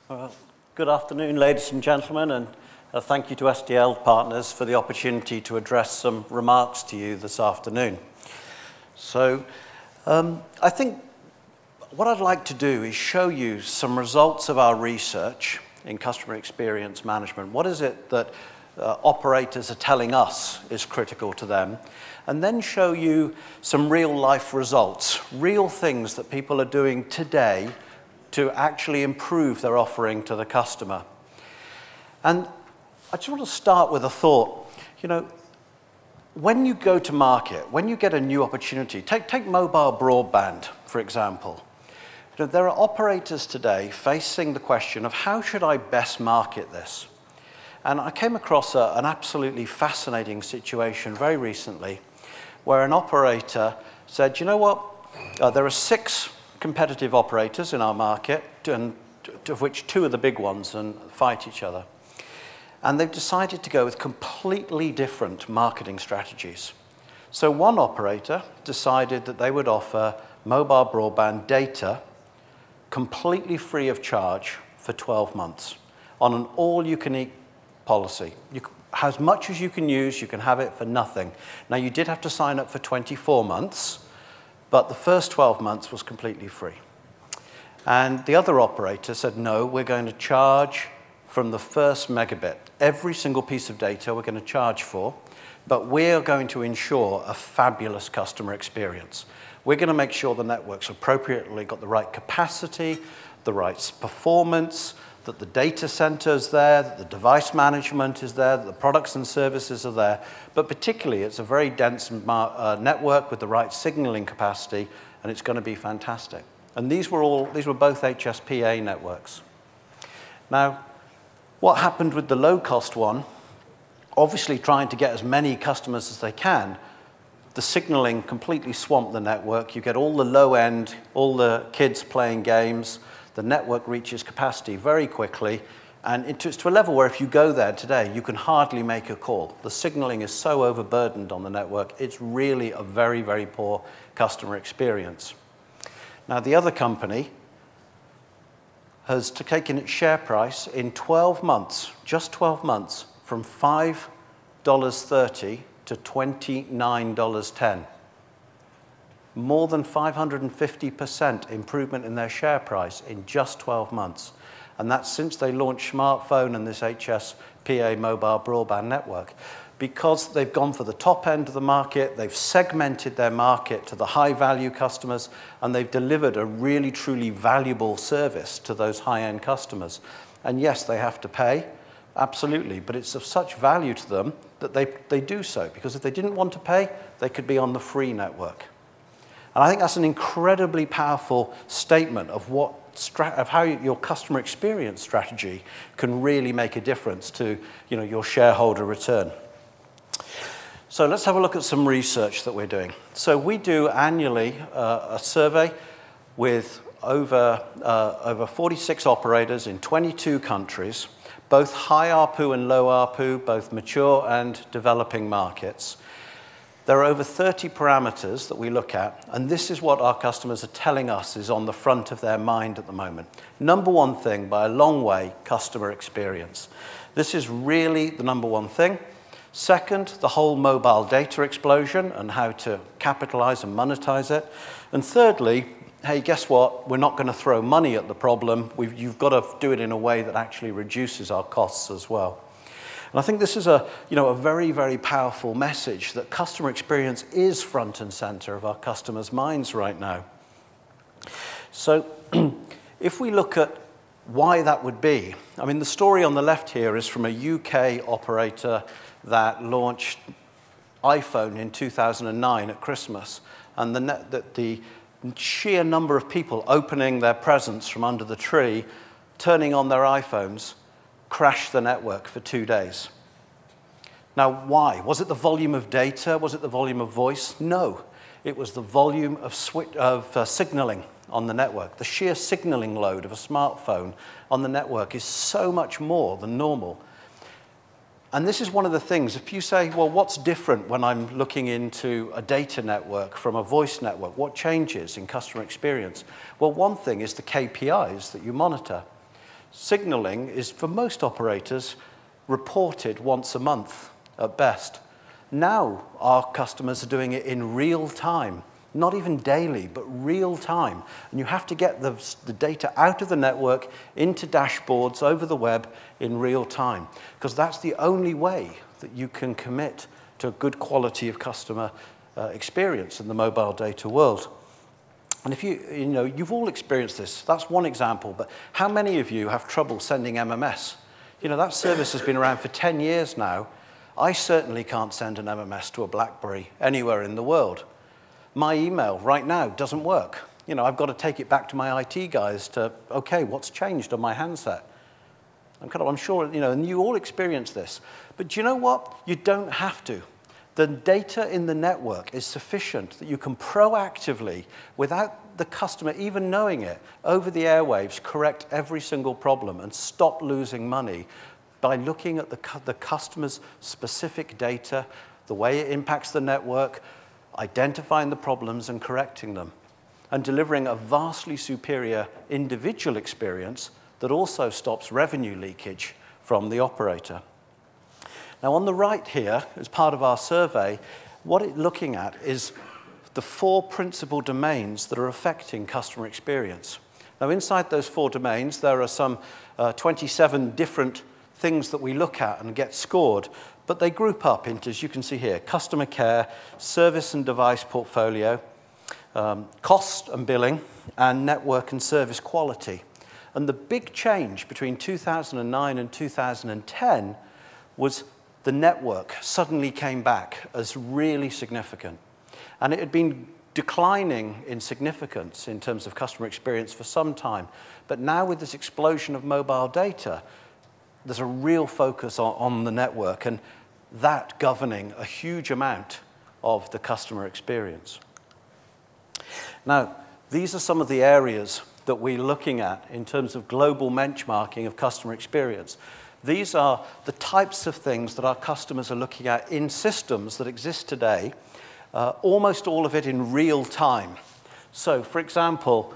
Well, good afternoon, ladies and gentlemen, and thank you to SDL Partners for the opportunity to address some remarks to you this afternoon. So, I think what I'd like to do is show you some results of our research in customer experience management. What is it that operators are telling us is critical to them? And then show you some real-life results, real things that people are doing today to actually improve their offering to the customer. And I just want to start with a thought. You know, when you go to market, when you get a new opportunity, take mobile broadband, for example. You know, there are operators today facing the question of how should I best market this? And I came across an absolutely fascinating situation very recently where an operator said, you know what, there are 6 competitive operators in our market, and of which 2 are the big ones and fight each other. And they've decided to go with completely different marketing strategies. So one operator decided that they would offer mobile broadband data completely free of charge for 12 months on an all-you-can-eat policy. As much as you can use, you can have it for nothing. Now, you did have to sign up for 24 months, but the first 12 months was completely free. And the other operator said, no, we're going to charge from the first megabit. Every single piece of data we're going to charge for, but we're going to ensure a fabulous customer experience. We're going to make sure the network's appropriately got the right capacity, the right performance, that the data center is there, that the device management is there, that the products and services are there, but particularly it's a very dense network with the right signaling capacity, and it's going to be fantastic. And these were both HSPA networks. Now, what happened with the low-cost one, obviously trying to get as many customers as they can, the signaling completely swamped the network. You get all the low end, all the kids playing games. The network reaches capacity very quickly, and it's to a level where if you go there today, you can hardly make a call. The signaling is so overburdened on the network, it's really a very, very poor customer experience. Now, the other company has taken its share price in 12 months, just 12 months, from $5.30 to $29.10. More than 550% improvement in their share price in just 12 months. And that's since they launched smartphone and this HSPA mobile broadband network. Because they've gone for the top end of the market, they've segmented their market to the high-value customers, and they've delivered a really, truly valuable service to those high-end customers. And yes, they have to pay, absolutely, but it's of such value to them that they do so. Because if they didn't want to pay, they could be on the free network. And I think that's an incredibly powerful statement of how your customer experience strategy can really make a difference to your shareholder return. So let's have a look at some research that we're doing. So we do annually a survey with over 46 operators in 22 countries, both high ARPU and low ARPU, both mature and developing markets. There are over 30 parameters that we look at, and this is what our customers are telling us is on the front of their mind at the moment. Number one thing, by a long way, customer experience. This is really the number one thing. Second, the whole mobile data explosion and how to capitalize and monetize it. And thirdly, hey, guess what? We're not going to throw money at the problem. You've got to do it in a way that actually reduces our costs as well. And I think this is a very, very powerful message that customer experience is front and center of our customers' minds right now. So if we look at why that would be, I mean, the story on the left here is from a UK operator that launched iPhone in 2009 at Christmas. And the sheer number of people opening their presents from under the tree, turning on their iPhones, crashed the network for 2 days. Now, why? Was it the volume of data? Was it the volume of voice? No. It was the volume of signaling on the network. The sheer signaling load of a smartphone on the network is so much more than normal. And this is one of the things, if you say, well, what's different when I'm looking into a data network from a voice network? What changes in customer experience? Well, one thing is the KPIs that you monitor. signaling is, for most operators, reported once a month at best. Now our customers are doing it in real time, not even daily, but real time. And you have to get the data out of the network into dashboards over the web in real time, because that's the only way that you can commit to a good quality of customer experience in the mobile data world. And if you've all experienced this. That's one example, but how many of you have trouble sending MMS? That service has been around for 10 years now. I certainly can't send an MMS to a BlackBerry anywhere in the world. My email right now doesn't work. I've got to take it back to my IT guys to, okay, what's changed on my handset? I'm sure, and you all experience this. But do you know what? You don't have to. The data in the network is sufficient that you can proactively, without the customer even knowing it, over the airwaves, correct every single problem and stop losing money by looking at the customer's specific data, the way it impacts the network, identifying the problems and correcting them, and delivering a vastly superior individual experience that also stops revenue leakage from the operator. Now, on the right here, as part of our survey, what it's looking at is the 4 principal domains that are affecting customer experience. Now, inside those 4 domains, there are some 27 different things that we look at and get scored, but they group up into, as you can see here, customer care, service and device portfolio, cost and billing, and network and service quality. And the big change between 2009 and 2010 was the network suddenly came back as really significant. And it had been declining in significance in terms of customer experience for some time. But now with this explosion of mobile data, there's a real focus on the network, and that governing a huge amount of the customer experience. Now, these are some of the areas that we're looking at in terms of global benchmarking of customer experience. These are the types of things that our customers are looking at in systems that exist today, almost all of it in real time. So, for example,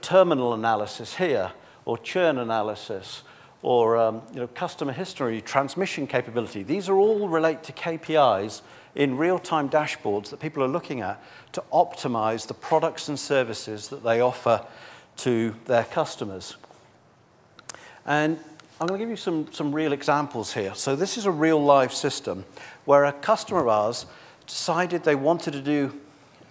terminal analysis here, or churn analysis, or customer history, transmission capability. These are all relate to KPIs in real-time dashboards that people are looking at to optimize the products and services that they offer to their customers. And I'm going to give you some real examples here. So this is a real live system where a customer of ours decided they wanted to do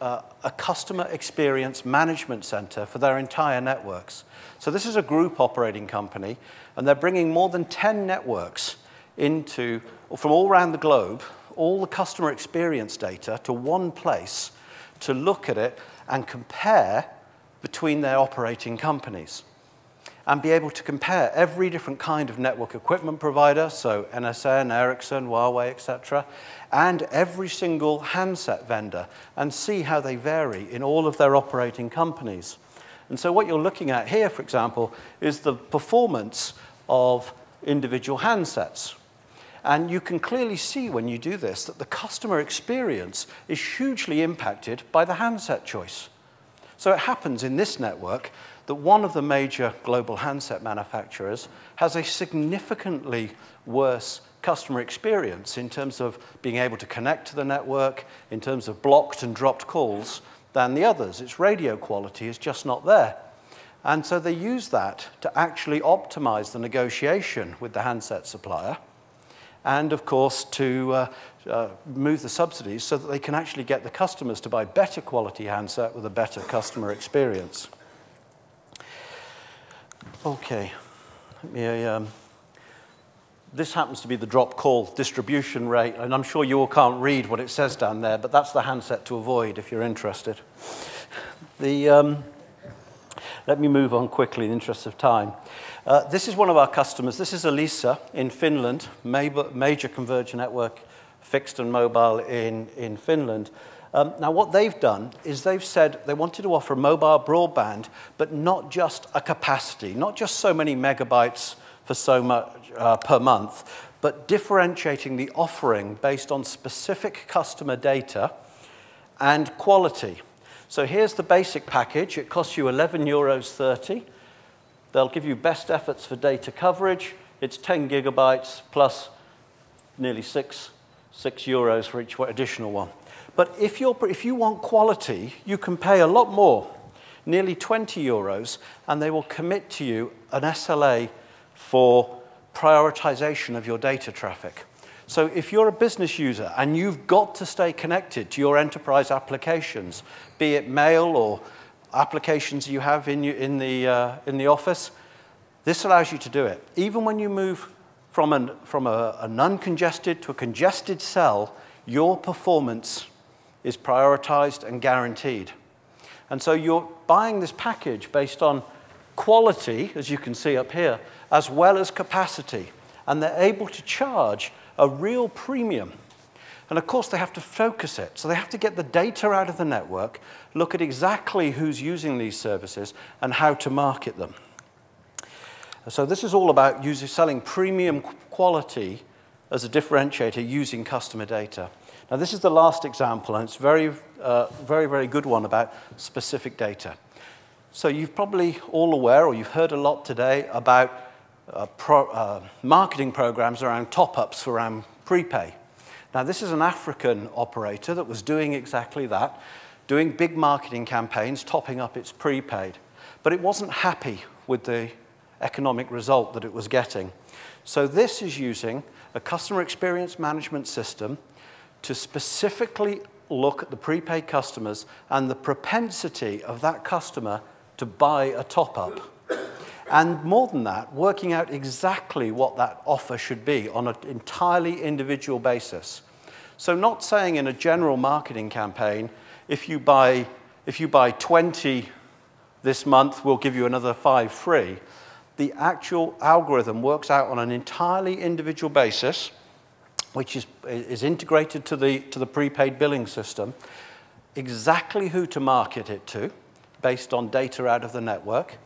a customer experience management center for their entire networks. So this is a group operating company, and they're bringing more than 10 networks from all around the globe, all the customer experience data to one place to look at it and compare between their operating companies, and be able to compare every different kind of network equipment provider, so NSN, Ericsson, Huawei, etc., and every single handset vendor, and see how they vary in all of their operating companies. And so what you're looking at here, for example, is the performance of individual handsets. And you can clearly see when you do this that the customer experience is hugely impacted by the handset choice. So it happens in this network that one of the major global handset manufacturers has a significantly worse customer experience in terms of being able to connect to the network, in terms of blocked and dropped calls, than the others. Its radio quality is just not there. And so they use that to actually optimize the negotiation with the handset supplier, and of course to move the subsidies so that they can actually get the customers to buy better quality handset with a better customer experience. Okay, this happens to be the drop call distribution rate, and I'm sure you all can't read what it says down there, but that's the handset to avoid if you're interested. Let me move on quickly in the interest of time. This is one of our customers. This is Elisa in Finland, major convergent network, fixed and mobile in Finland. Now, what they've done is they've said they wanted to offer mobile broadband, but not just a capacity, not just so many megabytes for so much per month, but differentiating the offering based on specific customer data and quality. So here's the basic package. It costs you €11.30. They'll give you best efforts for data coverage. It's 10 gigabytes plus nearly €6 for each additional one. But if you want quality, you can pay a lot more, nearly €20, and they will commit to you an SLA for prioritization of your data traffic. So if you're a business user and you've got to stay connected to your enterprise applications, be it mail or applications you have in the office, this allows you to do it. Even when you move from an uncongested to a congested cell, your performance is prioritized and guaranteed. And so you're buying this package based on quality, as you can see up here, as well as capacity. And they're able to charge a real premium. And of course, they have to focus it. So they have to get the data out of the network, look at exactly who's using these services, and how to market them. So this is all about selling premium quality as a differentiator using customer data. Now, this is the last example, and it's a very, very good one about specific data. So you're probably all aware, or you've heard a lot today about marketing programs around top-ups around prepay. Now, this is an African operator that was doing exactly that, doing big marketing campaigns, topping up its prepaid. But it wasn't happy with the economic result that it was getting. So this is using a customer experience management system to specifically look at the prepaid customers and the propensity of that customer to buy a top-up. And more than that, working out exactly what that offer should be on an entirely individual basis. So not saying in a general marketing campaign, if you buy 20 this month, we'll give you another 5 free. The actual algorithm works out on an entirely individual basis, which is integrated to the prepaid billing system, exactly who to market it to, based on data out of the network.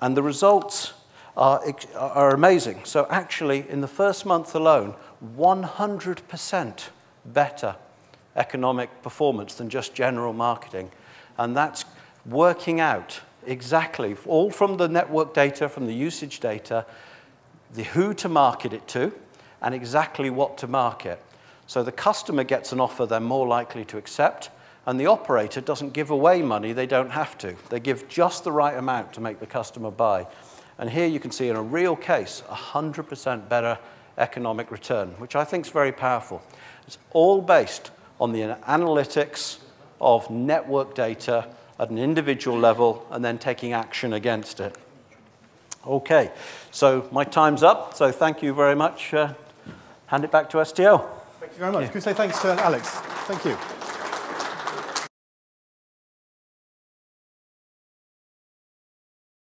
And the results are amazing. So actually, in the first month alone, 100% better economic performance than just general marketing. And that's working out exactly, all from the network data, from the usage data, the who to market it to, and exactly what to market. So the customer gets an offer they're more likely to accept, and the operator doesn't give away money they don't have to. They give just the right amount to make the customer buy. And here you can see in a real case, 100% better economic return, which I think is very powerful. It's all based on the analytics of network data at an individual level and then taking action against it. Okay, so my time's up, so thank you very much. Hand it back to STL. Thank you very much. Can we say thanks to Alex? Thank you.